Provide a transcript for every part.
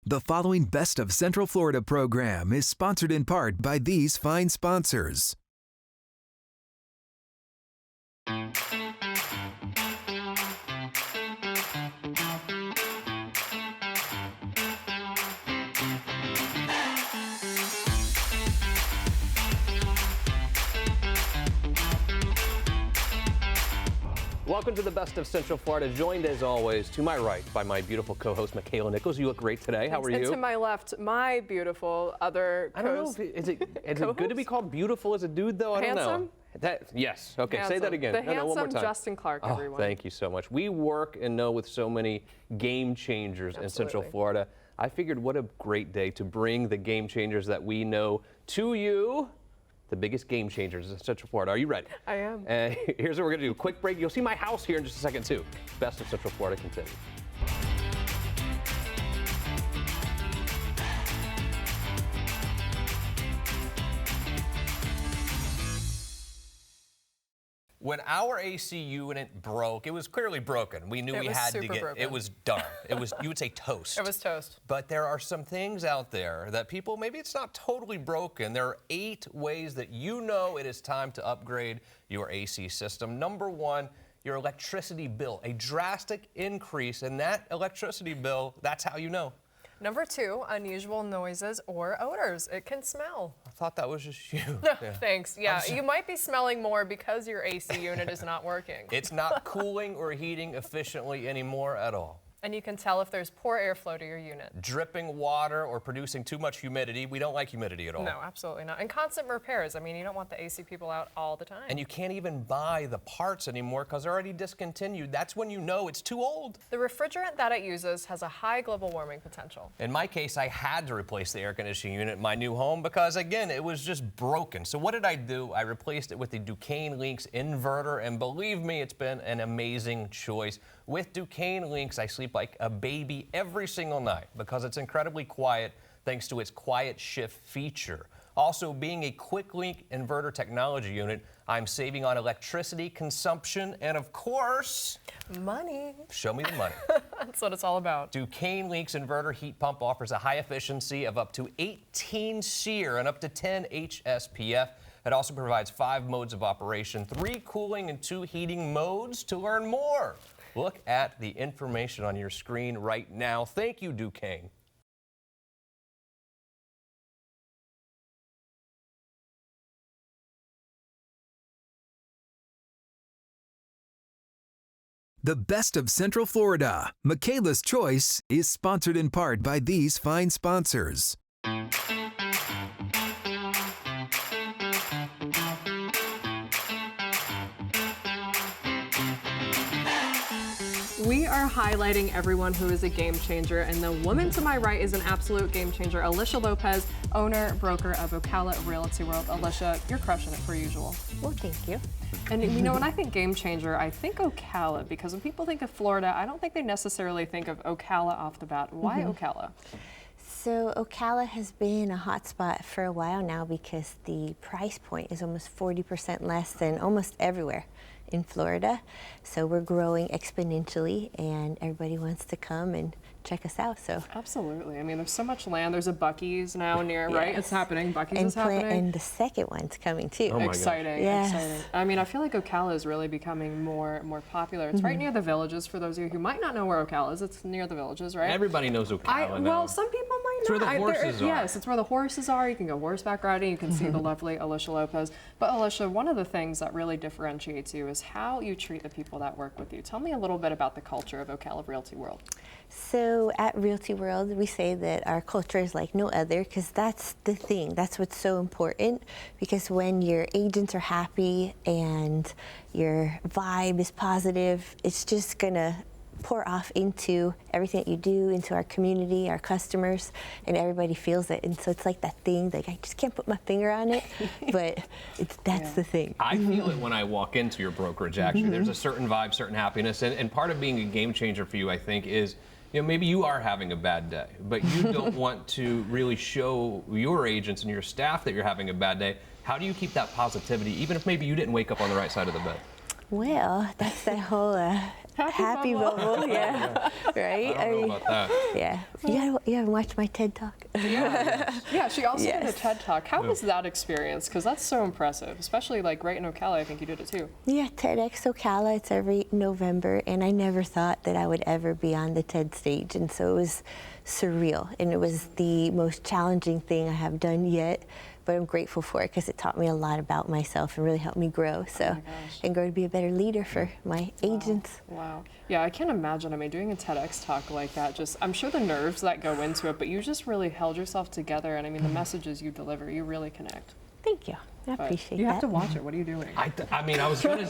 The following Best of Central Florida program is sponsored in part by these fine sponsors. Welcome to the Best of Central Florida, joined as always to my right by my beautiful co-host Makaila Nichols. You look great today. How are you? And to my left, my beautiful other I don't know. Is it good to be called beautiful as a dude though? I don't know. Yes. Okay. Handsome. Say that again. The one more handsome time. Justin Clark, everyone. Thank you so much. We work and know with so many game changers in Central Florida. I figured what a great day to bring the game changers that we know to you. The biggest game changers in Central Florida. Are you ready? I am. And here's what we're going to do. Quick break. You'll see my house here in just a second, too. Best of Central Florida continues. When our AC unit broke, it was clearly broken. We knew we had to get it. Was done. It was, you would say, toast. It was toast. But there are some things out there that people, maybe it's not totally broken. There are 8 ways that you know it is time to upgrade your AC system. Number 1, your electricity bill. A drastic increase in that electricity bill, that's how you know. Number 2, unusual noises or odors. It can smell. I thought that was just you. No, yeah. Thanks. Yeah, you might be smelling more because your AC unit is not working. It's not cooling or heating efficiently anymore at all. And you can tell if there's poor airflow to your unit. Dripping water or producing too much humidity. We don't like humidity at all. No, absolutely not. And constant repairs. I mean, you don't want the AC people out all the time. And you can't even buy the parts anymore because they're already discontinued. That's when you know it's too old. The refrigerant that it uses has a high global warming potential. In my case, I had to replace the air conditioning unit in my new home because, again, it was just broken. So what did I do? I replaced it with the Duquesne Lynx inverter, and believe me, it's been an amazing choice. With Duquesne Lynx, I sleep like a baby every single night because it's incredibly quiet thanks to its quiet shift feature. Also, being a quick link inverter technology unit, I'm saving on electricity consumption and, of course, money. Show me the money. That's what it's all about. Duquesne Lynx inverter heat pump offers a high efficiency of up to 18 SEER and up to 10 HSPF. It also provides 5 modes of operation, 3 cooling and 2 heating modes. To learn more, look at the information on your screen right now. Thank you, Duquesne. The Best of Central Florida, Makaila's Choice, is sponsored in part by these fine sponsors. We are highlighting everyone who is a game changer, and the woman to my right is an absolute game changer. Alicia Lopez, owner, broker of Ocala Realty World. Alicia, you're crushing it per usual. Well, thank you. And you know, when I think game changer, I think Ocala, because when people think of Florida, I don't think they necessarily think of Ocala off the bat. Why Ocala? So Ocala has been a hot spot for a while now because the price point is almost 40% less than almost everywhere in Florida. So we're growing exponentially and everybody wants to come and check us out. So absolutely. I mean, there's so much land. There's a Buc-ee's now near, right? It's happening. Buc-ee's is happening. And the second one's coming too. Oh my exciting. Yes. Exciting. I mean, I feel like Ocala is really becoming more popular. It's right near the Villages. For those of you who might not know where Ocala is, it's near the Villages, right? Everybody knows Ocala now. Well, some people might it's not. Where the horses are. Yes, it's where the horses are. You can go horseback riding. You can see the lovely Alicia Lopez. But Alicia, one of the things that really differentiates you is how you treat the people that work with you. Tell me a little bit about the culture of Ocala Realty World. So at Realty World, we say that our culture is like no other because that's the thing. That's what's so important, because when your agents are happy and your vibe is positive, it's just going to pour off into everything that you do, into our community, our customers, and everybody feels it. And so it's like that thing, like I just can't put my finger on it, but that's the thing. I feel it when I walk into your brokerage, actually. There's a certain vibe, certain happiness, and part of being a game changer for you, I think, is maybe you are having a bad day, but you don't want to really show your agents and your staff that you're having a bad day. How do you keep that positivity, even if maybe you didn't wake up on the right side of the bed? Well, that's that whole happy bubble, yeah, right? I don't know about that. Yeah, you haven't watched my TED Talk? Yeah, she also did a Yes. TED Talk. How was that experience? Because that's so impressive, especially like right in Ocala. I think you did it too. Yeah, TEDx Ocala, it's every November, and I never thought that I would ever be on the TED stage, and so it was surreal, and it was the most challenging thing I have done yet, but I'm grateful for it because it taught me a lot about myself and really helped me grow, so, and grow to be a better leader for my agents. Wow. Yeah, I can't imagine. I mean, doing a TEDx talk like that, just, I'm sure the nerves that go into it, but you just really held yourself together, and I mean, the messages you deliver, you really connect. Thank you. I But appreciate you that. have to watch it. What are you doing? I mean, I was gonna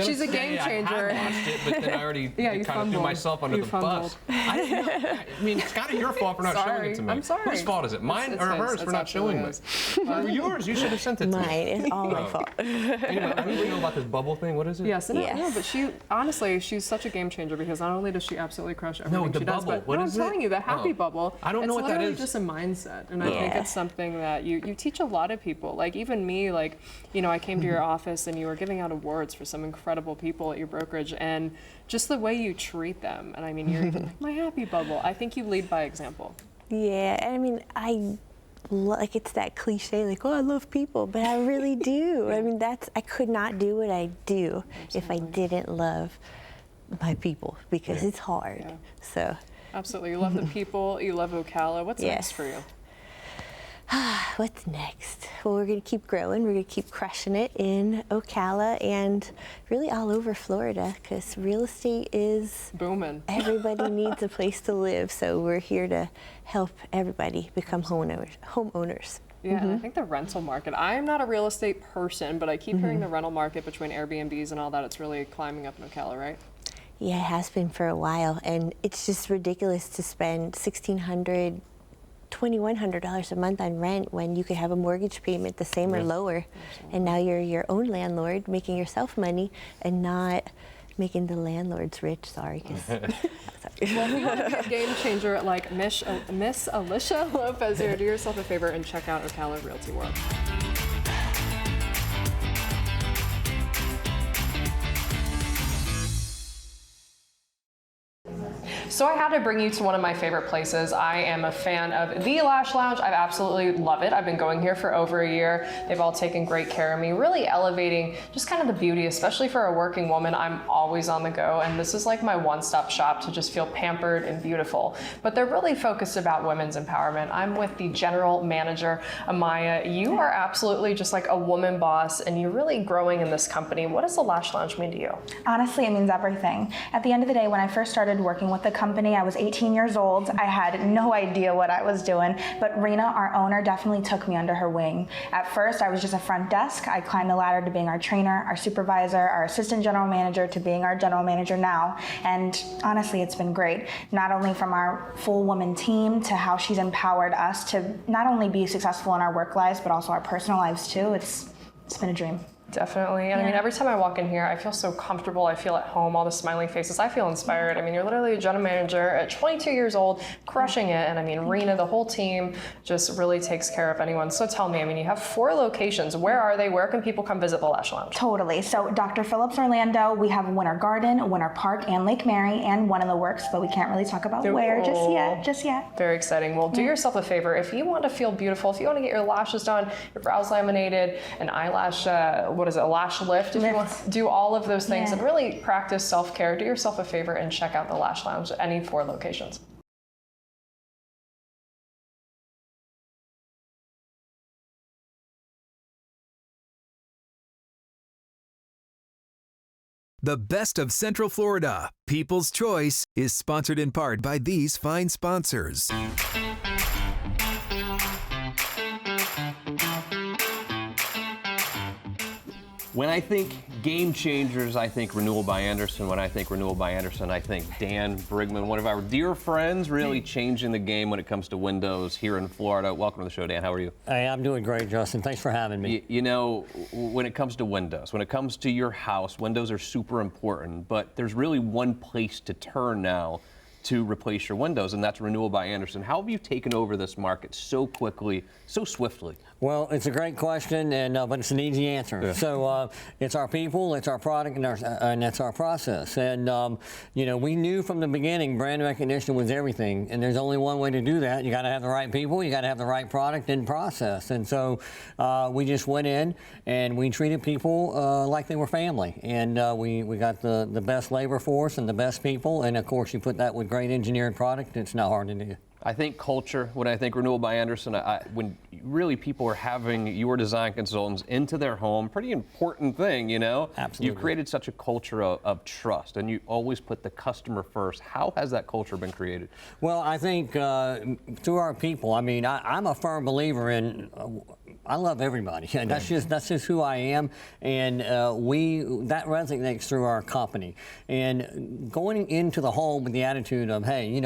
She's a say game changer. I had watched it, but then I already Yeah, you kind of threw fumbled. myself under You the fumbled. bus. I didn't know. I mean, it's kind of your fault for not showing Sorry. it to me. I'm sorry. Whose fault is it? Mine It's or his. hers It's for not showing me? absolutely his. Yours. You should have sent it to me. Mine, it's all my fault. Anyway, I need to know about this bubble thing. What is it? Yes, and Yes. no, but she honestly, she's such a game changer because not only does she absolutely crush everything the she does, bubble. but What no, is I'm it? telling you, the happy Oh. bubble. I don't know what that It's literally is. just a mindset, and I think Yeah. it's something that you teach a lot of people. Like even me, like I came to your office and you were giving out awards for some incredible people at your brokerage, and just the way you treat them. And I mean, you're even like my happy bubble. I think you lead by example. Yeah, I mean, like it's that cliche, like, oh, I love people, but I really do. I mean, I could not do what I do if I didn't love my people because it's hard. Yeah. So, Absolutely, you love the people. You love Ocala. What's next Yes. for you? what's next? Well, we're going to keep growing. We're going to keep crushing it in Ocala and really all over Florida because real estate is Booming. everybody needs a place to live. So we're here to help everybody become homeowners. Yeah, and I think the rental market, I'm not a real estate person, but I keep hearing the rental market between Airbnbs and all that, it's really climbing up in Ocala, right? Yeah, it has been for a while, and it's just ridiculous to spend $1,600, $2,100 a month on rent when you could have a mortgage payment the same or lower, and now you're your own landlord, making yourself money and not making the landlords rich. Sorry, 'cause Well, if you want to be a game changer like Miss Alicia Lopez here, do yourself a favor and check out Ocala Realty World. So I had to bring you to one of my favorite places. I am a fan of the Lash Lounge. I absolutely love it. I've been going here for over a year. They've all taken great care of me, really elevating just kind of the beauty, especially for a working woman. I'm always on the go, and this is like my one-stop shop to just feel pampered and beautiful. But they're really focused about women's empowerment. I'm with the general manager, Amaya. You are absolutely just like a woman boss, and you're really growing in this company. What does the Lash Lounge mean to you? Honestly, it means everything. At the end of the day, when I first started working with the company, I was 18 years old. I had no idea what I was doing, but Rena, our owner, definitely took me under her wing. At first, I was just a front desk. I climbed the ladder to being our trainer, our supervisor, our assistant general manager, to being our general manager now. And honestly, it's been great. Not only from our full woman team to how she's empowered us to not only be successful in our work lives, but also our personal lives too. It's been a dream. Definitely. And I mean, every time I walk in here, I feel so comfortable. I feel at home, all the smiling faces. I feel inspired. I mean, you're literally a general manager at 22 years old, crushing it. And I mean, Rena, the whole team just really takes care of anyone. So tell me, I mean, you have 4 locations. Where are they? Where can people come visit the Lash Lounge? Totally. So Dr. Phillips Orlando, we have Winter Garden, Winter Park, and Lake Mary, and one in the works, but we can't really talk about where just yet. Very exciting. Well, do yourself a favor. If you want to feel beautiful, if you want to get your lashes done, your brows laminated, an eyelash, a lash lift, if you want to do all of those things and really practice self-care, do yourself a favor and check out the Lash Lounge at any 4 locations. The Best of Central Florida, People's Choice, is sponsored in part by these fine sponsors. When I think game changers, I think Renewal by Andersen. When I think Renewal by Andersen, I think Dan Brigman, one of our dear friends, really changing the game when it comes to windows here in Florida. Welcome to the show, Dan. How are you? Hey, I'm doing great, Justin. Thanks for having me. You know, when it comes to windows, when it comes to your house, windows are super important, but there's really one place to turn now to replace your windows, and that's Renewal by Andersen. How have you taken over this market so quickly, so swiftly? Well, it's a great question, and but it's an easy answer. Yeah. So it's our people, it's our product, and that's our process. And we knew from the beginning brand recognition was everything, and there's only one way to do that. You got to have the right people, you got to have the right product and process. And so we just went in and we treated people like they were family, and we got the best labor force and the best people, and of course you put that with great engineered product. It's not hard to do. I think culture, when I think Renewal by Andersen, when really people are having your design consultants into their home, pretty important thing, you know? Absolutely. You've created such a culture of trust, and you always put the customer first. How has that culture been created? Well, I think through our people. I mean, I'm a firm believer in I love everybody. And that's just who I am, and that resonates through our company. And going into the home with the attitude of, hey,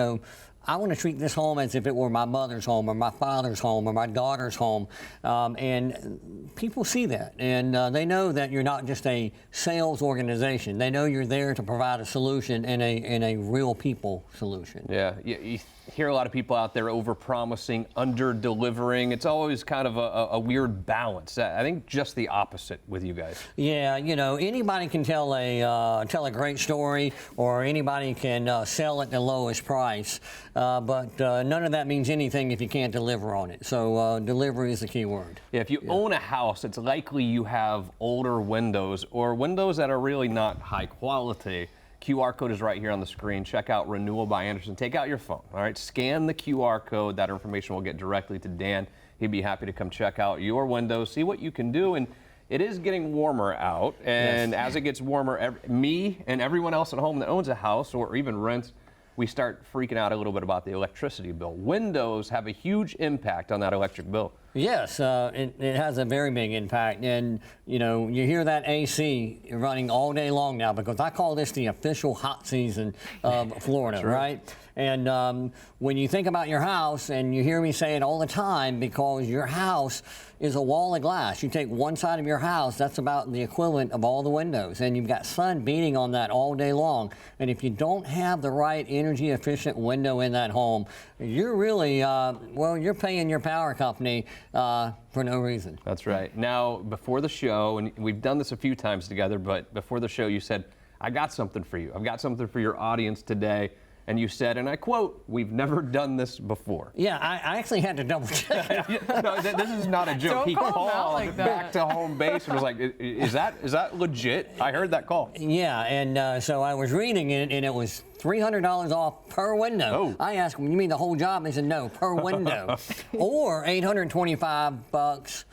I want to treat this home as if it were my mother's home or my father's home or my daughter's home. And people see that, and they know that you're not just a sales organization. They know you're there to provide a solution and a real people solution. Yeah, you hear a lot of people out there over-promising, under-delivering. It's always kind of a weird balance. I think just the opposite with you guys. Yeah, anybody can tell a great story, or anybody can sell at the lowest price. But none of that means anything if you can't deliver on it. So delivery is the key word. Yeah, if you own a house, it's likely you have older windows or windows that are really not high quality. QR code is right here on the screen. Check out Renewal by Andersen. Take out your phone, all right? Scan the QR code. That information will get directly to Dan. He'd be happy to come check out your windows, see what you can do. And it is getting warmer out, and as it gets warmer, me and everyone else at home that owns a house or even rents, we start freaking out a little bit about the electricity bill. Windows have a huge impact on that electric bill. Yes, it has a very big impact, and you hear that AC running all day long now, because I call this the official hot season of Florida, right? And when you think about your house, and you hear me say it all the time, because your house is a wall of glass. You take one side of your house, that's about the equivalent of all the windows, and you've got sun beating on that all day long. And if you don't have the right energy efficient window in that home, you're really, you're paying your power company for no reason. That's right. Now, before the show, and we've done this a few times together, but before the show you said, I got something for you. I've got something for your audience today. And you said, and I quote, "We've never done this before." Yeah, I actually had to double check. No, this is not a joke. Don't He call him out called like that. back to home base and was like, is that legit? I heard that call. Yeah, and so I was reading it, and it was $300 off per window. Oh. I asked him, you mean the whole job? He said, no, per window. Or $825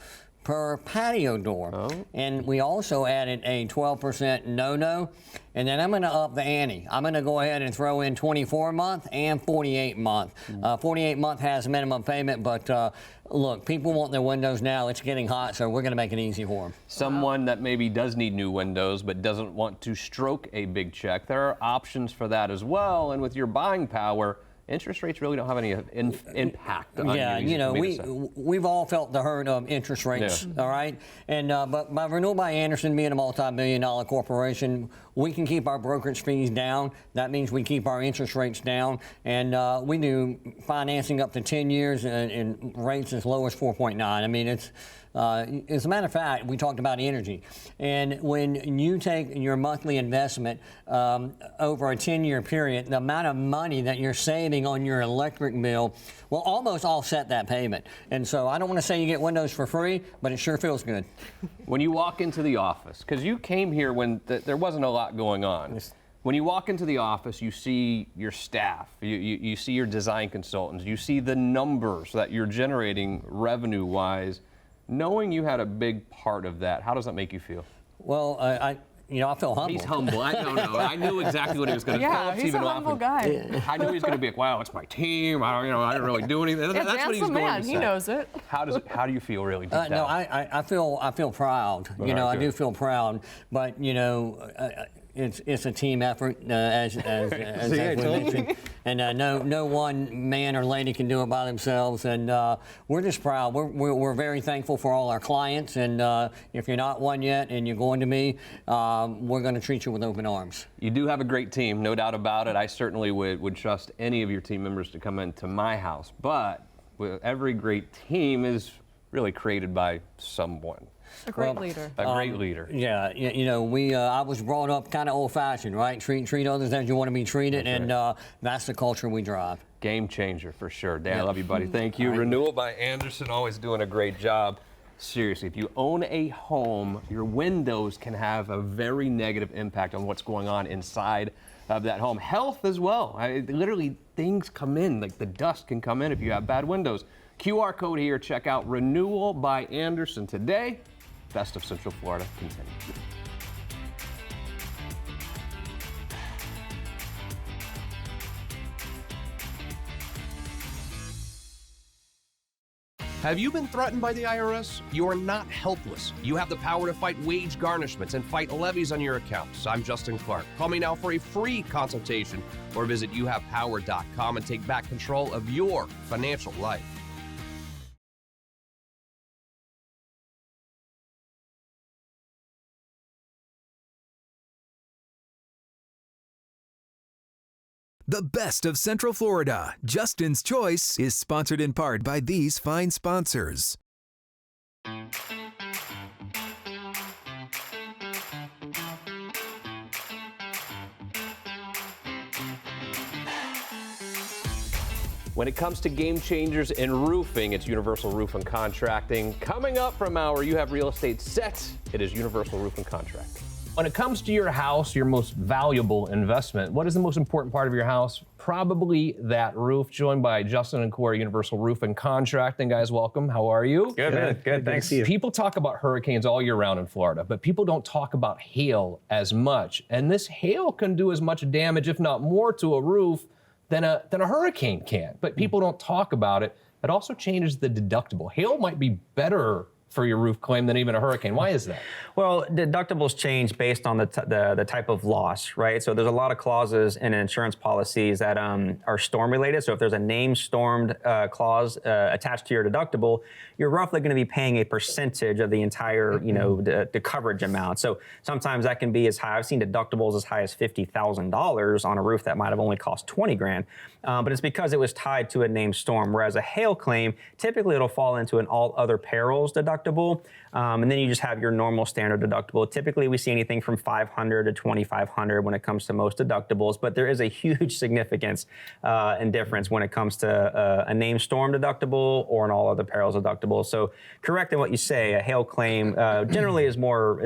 per patio door. Oh. And we also added a 12% no-no. And then I'm going to up the ante. I'm going to go ahead and throw in 24-month and 48-month. 48-month has minimum payment, but look, people want their windows now. It's getting hot, so we're going to make it easy for them. Someone that maybe does need new windows but doesn't want to stroke a big check, there are options for that as well. And with your buying power, interest rates really don't have any impact on you. Yeah, we've all felt the hurt of interest rates, all right? And but by Renewal by Andersen being a multi-billion-dollar corporation, we can keep our brokerage fees down. That means we keep our interest rates down, and we do financing up to 10 years and rates as low as 4.9. I mean, it's as a matter of fact, we talked about energy. And when you take your monthly investment over a 10-year period, the amount of money that you're saving on your electric bill will almost offset that payment. And so I don't want to say you get windows for free, but it sure feels good. When you walk into the office, because you came here when there wasn't a lot going on. When you walk into the office, you see your staff, you see your design consultants, you see the numbers that you're generating revenue-wise. Knowing you had a big part of that, how does that make you feel? Well, I feel humble. He's humble. I don't know. I knew exactly what he was going to say. Yeah, he's a humble guy. I knew he was going to be like, "Wow, it's my team. I didn't really do anything." Yeah, That's what he's Dan's the going man. to say. He knows it. How do you feel really deep down? No, I feel proud. Okay, I good. do feel proud. But it's a team effort, as we mentioned, and no one man or lady can do it by themselves. And we're just proud. We're very thankful for all our clients. And if you're not one yet, and you're going to be, we're going to treat you with open arms. You do have a great team, no doubt about it. I certainly would trust any of your team members to come into my house. But every great team is really created by someone. A great leader. A great leader. Yeah, you know, I was brought up kind of old-fashioned, right? Treat others as you want to be treated, and that's the culture we drive. Game changer for sure. Dan, I love you, buddy. Thank you. Renewal by Andersen, always doing a great job. Seriously, if you own a home, your windows can have a very negative impact on what's going on inside of that home. Health as well. Literally, things come in, like the dust can come in if you have bad windows. QR code here. Check out Renewal by Andersen today. Best of Central Florida continues. Have you been threatened by the IRS? You are not helpless. You have the power to fight wage garnishments and fight levies on your accounts. I'm Justin Clark. Call me now for a free consultation or visit youhavepower.com and take back control of your financial life. The best of Central Florida, Justin's Choice, is sponsored in part by these fine sponsors. When it comes to game changers in roofing, it's Universal Roof and Contracting. Coming up from our You Have Real Estate set, it is Universal Roof and Contracting. When it comes to your house, your most valuable investment, what is the most important part of your house? Probably that roof. Joined by Justin and Corey, Universal Roof and Contracting. Guys, welcome. How are you? Good, man. Good, thanks. People talk about hurricanes all year round in Florida, but people don't talk about hail as much. And this hail can do as much damage, if not more, to a roof than a hurricane can. But people don't talk about it. It also changes the deductible. Hail might be better for your roof claim than even a hurricane. Why is that? Well, deductibles change based on the type of loss, right? So there's a lot of clauses in insurance policies that are storm related. So if there's a named stormed clause attached to your deductible, you're roughly going to be paying a percentage of the entire, the coverage amount. So sometimes that can be as high. I've seen deductibles as high as $50,000 on a roof that might have only cost 20 grand. But it's because it was tied to a named storm. Whereas a hail claim, typically it'll fall into an all other perils deductible. And then you just have your normal standard deductible. Typically we see anything from $500 to $2,500 when it comes to most deductibles, but there is a huge significance and difference when it comes to a named storm deductible or an all other perils deductible. So correct in what you say, a hail claim generally is more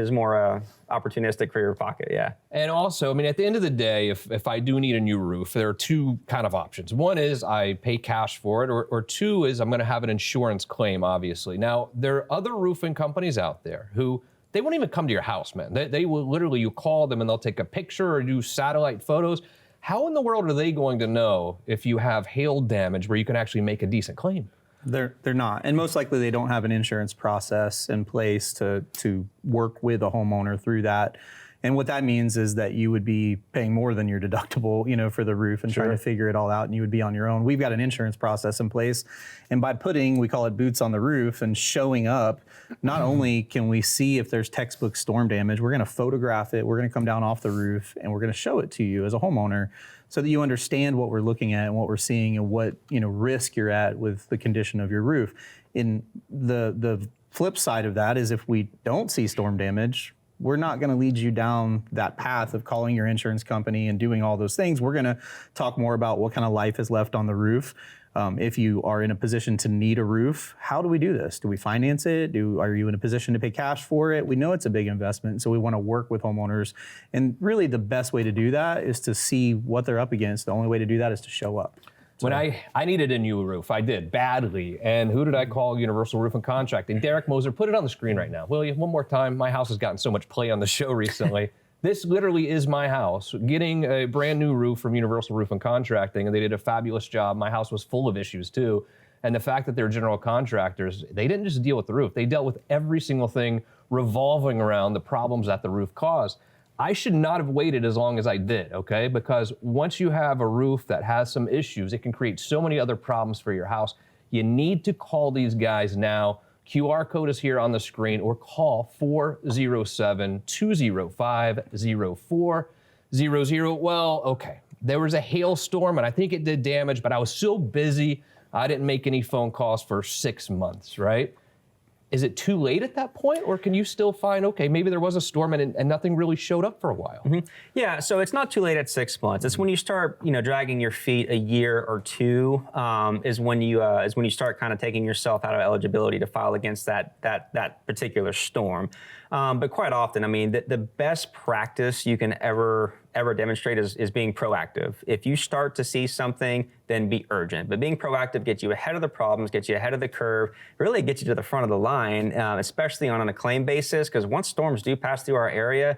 opportunistic for your pocket, yeah. And also, at the end of the day, if I do need a new roof, there are two kind of options. One is I pay cash for it, or two is I'm going to have an insurance claim, obviously. Now, there are other roofing companies out there who, they won't even come to your house, man. They will literally, you call them and they'll take a picture or do satellite photos. How in the world are they going to know if you have hail damage where you can actually make a decent claim? They're not, and most likely they don't have an insurance process in place to work with a homeowner through that. And what that means is that you would be paying more than your deductible, for the roof and trying to figure it all out, and you would be on your own. We've got an insurance process in place, and by putting, we call it boots on the roof, and showing up, not only can we see if there's textbook storm damage, we're going to photograph it, we're going to come down off the roof, and we're going to show it to you as a homeowner, so that you understand what we're looking at and what we're seeing and what risk you're at with the condition of your roof. In the flip side of that is if we don't see storm damage, we're not going to lead you down that path of calling your insurance company and doing all those things. We're going to talk more about what kind of life is left on the roof. If you are in a position to need a roof, how do we do this? Do we finance it? Are you in a position to pay cash for it? We know it's a big investment, so we want to work with homeowners. And really the best way to do that is to see what they're up against. The only way to do that is to show up. When I needed a new roof, I did, badly. And who did I call? Universal Roof and Contracting. Derek Moser, put it on the screen right now, will you? One more time. My house has gotten so much play on the show recently. This literally is my house. Getting a brand new roof from Universal Roof and Contracting, and they did a fabulous job. My house was full of issues too. And the fact that they're general contractors, they didn't just deal with the roof. They dealt with every single thing revolving around the problems that the roof caused. I should not have waited as long as I did, okay? Because once you have a roof that has some issues, it can create so many other problems for your house. You need to call these guys now. QR code is here on the screen, or call 407-205-0400. Well, okay, there was a hailstorm and I think it did damage, but I was so busy, I didn't make any phone calls for 6 months, right? Is it too late at that point, or can you still find, okay, maybe there was a storm and nothing really showed up for a while? Yeah, so it's not too late at 6 months. It's when you start, dragging your feet a year or two is when you start kind of taking yourself out of eligibility to file against that particular storm. But quite often, I mean, the best practice you can ever demonstrate is being proactive. If you start to see something, then be urgent. But being proactive gets you ahead of the problems, gets you ahead of the curve, really gets you to the front of the line, especially on a claim basis, because once storms do pass through our area,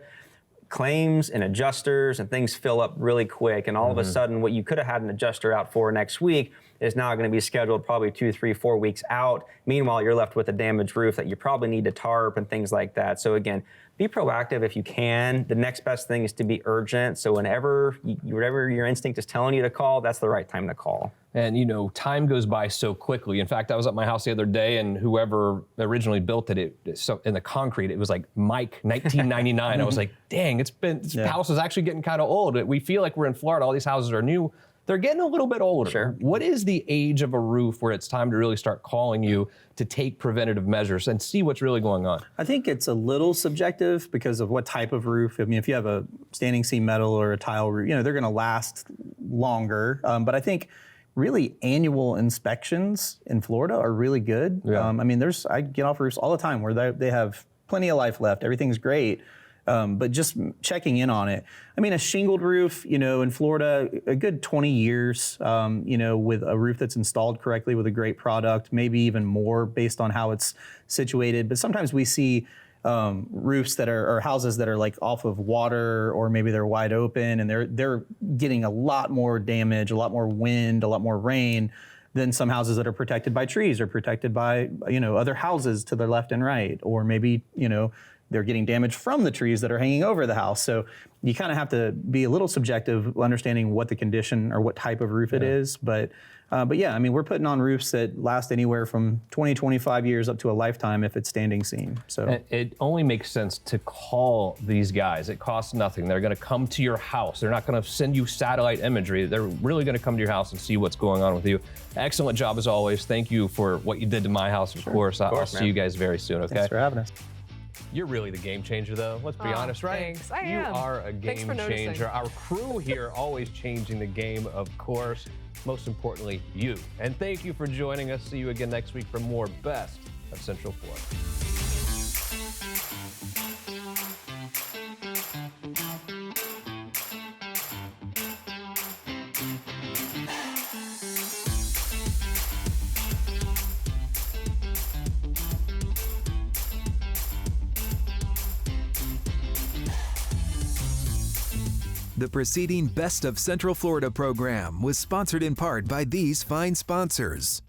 claims and adjusters and things fill up really quick, and all of a sudden what you could have had an adjuster out for next week is now going to be scheduled probably 2, 3, 4 weeks out. Meanwhile, you're left with a damaged roof that you probably need to tarp and things like that. So again, be proactive if you can. The next best thing is to be urgent. So whenever your instinct is telling you to call, that's the right time to call. And time goes by so quickly. In fact, I was at my house the other day, and whoever originally built it so in the concrete, it was like Mike 1999. I was like, dang, this house is actually getting kind of old. We feel like we're in Florida. All these houses are new. They're getting a little bit older. Sure. What is the age of a roof where it's time to really start calling you to take preventative measures and see what's really going on? I think it's a little subjective because of what type of roof. I mean, if you have a standing seam metal or a tile roof, they're going to last longer. But I think really annual inspections in Florida are really good. Yeah. I get off roofs all the time where they have plenty of life left. Everything's great. But just checking in on it. I mean, a shingled roof, in Florida, a good 20 years, with a roof that's installed correctly with a great product, maybe even more based on how it's situated. But sometimes we see roofs or houses that are like off of water, or maybe they're wide open and they're getting a lot more damage, a lot more wind, a lot more rain than some houses that are protected by trees or protected by, other houses to their left and right, or maybe, they're getting damage from the trees that are hanging over the house. So you kind of have to be a little subjective, understanding what the condition or what type of roof it is. But yeah, we're putting on roofs that last anywhere from 20, 25 years up to a lifetime if it's standing seam. So it only makes sense to call these guys. It costs nothing. They're going to come to your house. They're not going to send you satellite imagery. They're really going to come to your house and see what's going on with you. Excellent job as always. Thank you for what you did to my house, of course. I'll see you guys very soon, okay? Thanks for having us. You're really the game changer, though. Let's be honest, right? Thanks. I You am. are a Thanks game for noticing. changer. Our crew here always changing the game, of course. Most importantly, you. And thank you for joining us. See you again next week for more Best of Central Florida. The preceding Best of Central Florida program was sponsored in part by these fine sponsors.